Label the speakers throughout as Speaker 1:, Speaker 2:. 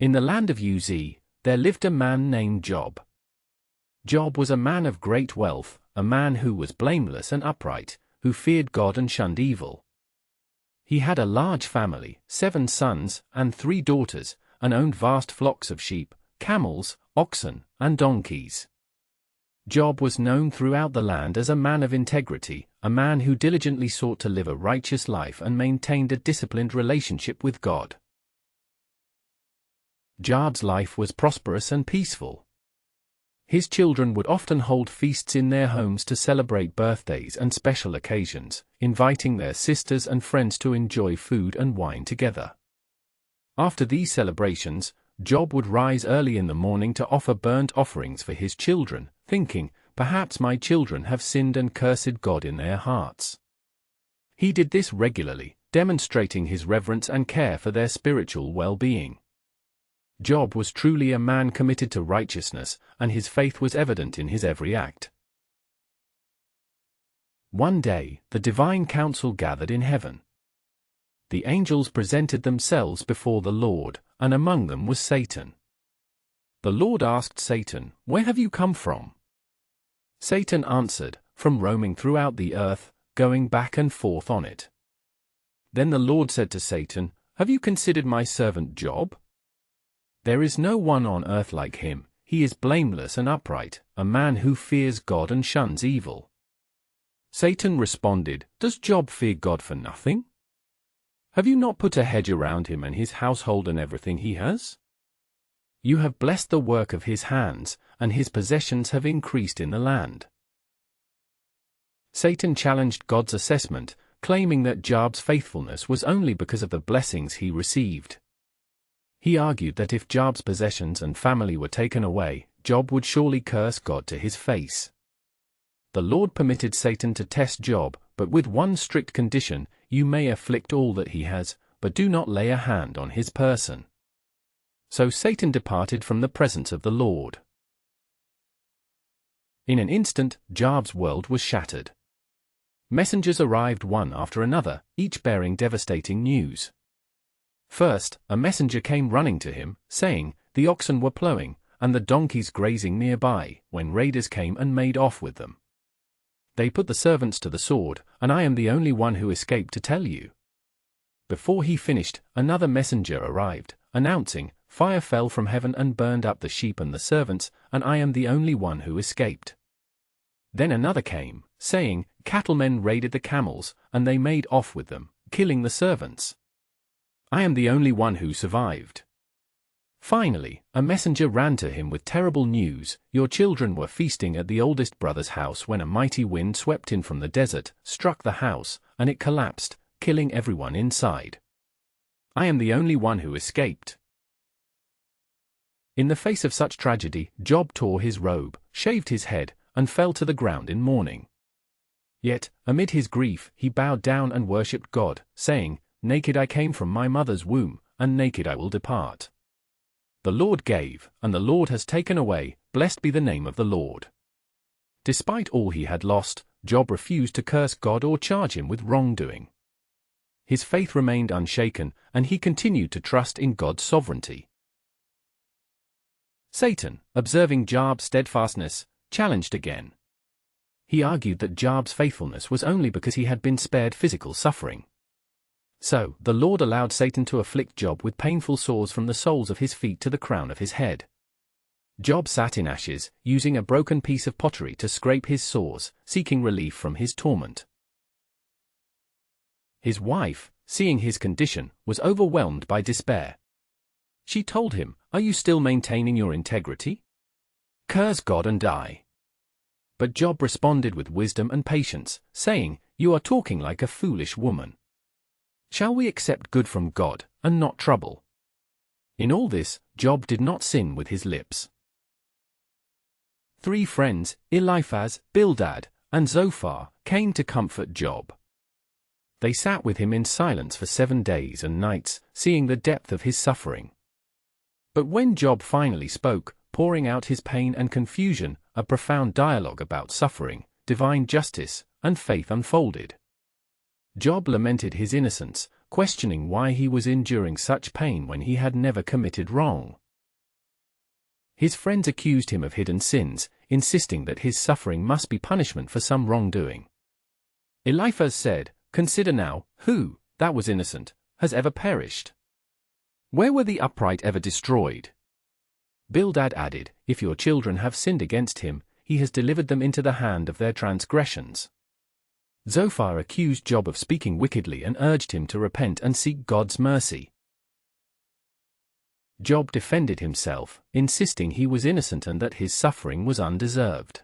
Speaker 1: In the land of Uz, there lived a man named Job. Job was a man of great wealth, a man who was blameless and upright, who feared God and shunned evil. He had a large family, 7 sons and 3 daughters, and owned vast flocks of sheep, camels, oxen, and donkeys. Job was known throughout the land as a man of integrity, a man who diligently sought to live a righteous life and maintained a disciplined relationship with God. Job's life was prosperous and peaceful. His children would often hold feasts in their homes to celebrate birthdays and special occasions, inviting their sisters and friends to enjoy food and wine together. After these celebrations, Job would rise early in the morning to offer burnt offerings for his children, thinking, "Perhaps my children have sinned and cursed God in their hearts." He did this regularly, demonstrating his reverence and care for their spiritual well-being. Job was truly a man committed to righteousness, and his faith was evident in his every act. One day, the divine council gathered in heaven. The angels presented themselves before the Lord, and among them was Satan. The Lord asked Satan, "Where have you come from?" Satan answered, "From roaming throughout the earth, going back and forth on it." Then the Lord said to Satan, "Have you considered my servant Job? There is no one on earth like him. He is blameless and upright, a man who fears God and shuns evil." Satan responded, "Does Job fear God for nothing? Have you not put a hedge around him and his household and everything he has? You have blessed the work of his hands, and his possessions have increased in the land." Satan challenged God's assessment, claiming that Job's faithfulness was only because of the blessings he received. He argued that if Job's possessions and family were taken away, Job would surely curse God to his face. The Lord permitted Satan to test Job, but with one strict condition: "You may afflict all that he has, but do not lay a hand on his person." So Satan departed from the presence of the Lord. In an instant, Job's world was shattered. Messengers arrived one after another, each bearing devastating news. First, a messenger came running to him, saying, "The oxen were plowing, and the donkeys grazing nearby, when raiders came and made off with them. They put the servants to the sword, and I am the only one who escaped to tell you." Before he finished, another messenger arrived, announcing, "Fire fell from heaven and burned up the sheep and the servants, and I am the only one who escaped." Then another came, saying, "Cattlemen raided the camels, and they made off with them, killing the servants. I am the only one who survived." Finally, a messenger ran to him with terrible news: "Your children were feasting at the oldest brother's house when a mighty wind swept in from the desert, struck the house, and it collapsed, killing everyone inside. I am the only one who escaped." In the face of such tragedy, Job tore his robe, shaved his head, and fell to the ground in mourning. Yet, amid his grief, he bowed down and worshipped God, saying, "Naked I came from my mother's womb, and naked I will depart. The Lord gave, and the Lord has taken away, blessed be the name of the Lord." Despite all he had lost, Job refused to curse God or charge him with wrongdoing. His faith remained unshaken, and he continued to trust in God's sovereignty. Satan, observing Job's steadfastness, challenged again. He argued that Job's faithfulness was only because he had been spared physical suffering. So, the Lord allowed Satan to afflict Job with painful sores from the soles of his feet to the crown of his head. Job sat in ashes, using a broken piece of pottery to scrape his sores, seeking relief from his torment. His wife, seeing his condition, was overwhelmed by despair. She told him, "Are you still maintaining your integrity? Curse God and die." But Job responded with wisdom and patience, saying, "You are talking like a foolish woman. Shall we accept good from God, and not trouble?" In all this, Job did not sin with his lips. 3 friends, Eliphaz, Bildad, and Zophar, came to comfort Job. They sat with him in silence for 7 days and nights, seeing the depth of his suffering. But when Job finally spoke, pouring out his pain and confusion, a profound dialogue about suffering, divine justice, and faith unfolded. Job lamented his innocence, questioning why he was enduring such pain when he had never committed wrong. His friends accused him of hidden sins, insisting that his suffering must be punishment for some wrongdoing. Eliphaz said, "Consider now, who, that was innocent, has ever perished? Where were the upright ever destroyed?" Bildad added, "If your children have sinned against him, he has delivered them into the hand of their transgressions." Zophar accused Job of speaking wickedly and urged him to repent and seek God's mercy. Job defended himself, insisting he was innocent and that his suffering was undeserved.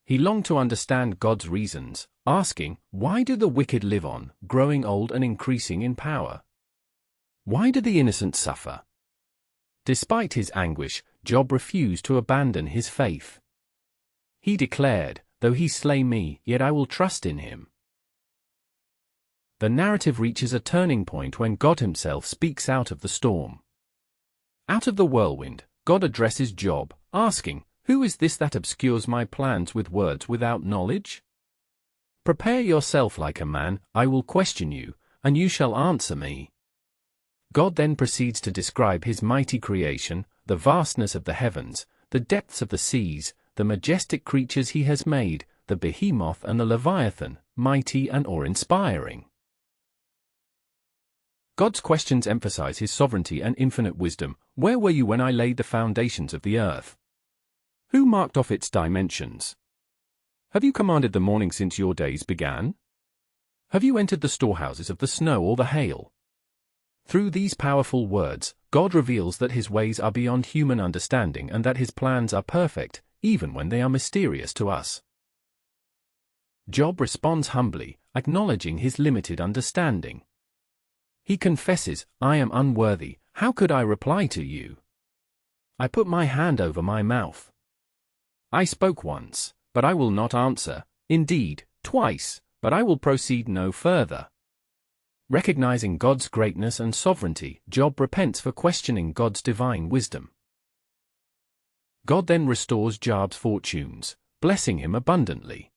Speaker 1: He longed to understand God's reasons, asking, "Why do the wicked live on, growing old and increasing in power? Why do the innocent suffer?" Despite his anguish, Job refused to abandon his faith. He declared, "Though he slay me, yet I will trust in him." The narrative reaches a turning point when God himself speaks out of the storm. Out of the whirlwind, God addresses Job, asking, "Who is this that obscures my plans with words without knowledge? Prepare yourself like a man, I will question you, and you shall answer me." God then proceeds to describe his mighty creation, the vastness of the heavens, the depths of the seas, the majestic creatures he has made, the behemoth and the leviathan, mighty and awe-inspiring. God's questions emphasize his sovereignty and infinite wisdom. Where were you when I laid the foundations of the earth? Who marked off its dimensions? Have you commanded the morning since your days began? Have you entered the storehouses of the snow or the hail? Through these powerful words, God reveals that his ways are beyond human understanding and that his plans are perfect, even when they are mysterious to us. Job responds humbly, acknowledging his limited understanding. He confesses, "I am unworthy, how could I reply to you? I put my hand over my mouth. I spoke once, but I will not answer, indeed, twice, but I will proceed no further." Recognizing God's greatness and sovereignty, Job repents for questioning God's divine wisdom. God then restores Job's fortunes, blessing him abundantly.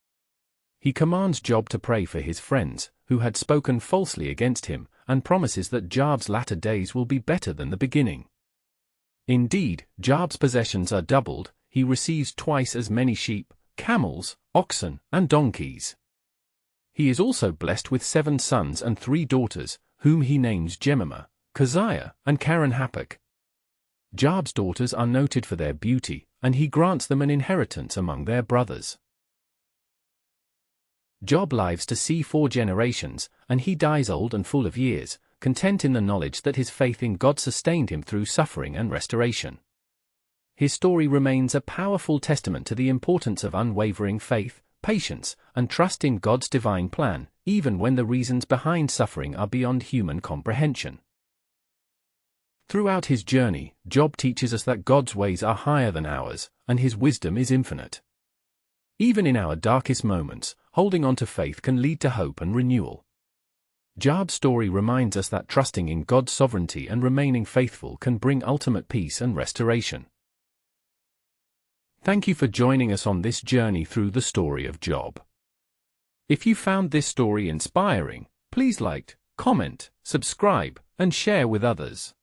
Speaker 1: He commands Job to pray for his friends, who had spoken falsely against him, and promises that Job's latter days will be better than the beginning. Indeed, Job's possessions are doubled, he receives twice as many sheep, camels, oxen, and donkeys. He is also blessed with 7 sons and 3 daughters, whom he names Jemimah, Keziah, and Karen-Happuch. Job's daughters are noted for their beauty, and he grants them an inheritance among their brothers. Job lives to see 4 generations, and he dies old and full of years, content in the knowledge that his faith in God sustained him through suffering and restoration. His story remains a powerful testament to the importance of unwavering faith, patience, and trust in God's divine plan, even when the reasons behind suffering are beyond human comprehension. Throughout his journey, Job teaches us that God's ways are higher than ours, and his wisdom is infinite. Even in our darkest moments, holding on to faith can lead to hope and renewal. Job's story reminds us that trusting in God's sovereignty and remaining faithful can bring ultimate peace and restoration. Thank you for joining us on this journey through the story of Job. If you found this story inspiring, please like, comment, subscribe, and share with others.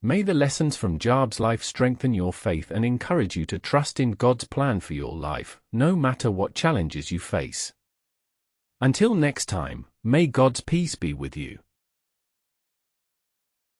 Speaker 1: May the lessons from Job's life strengthen your faith and encourage you to trust in God's plan for your life, no matter what challenges you face. Until next time, may God's peace be with you.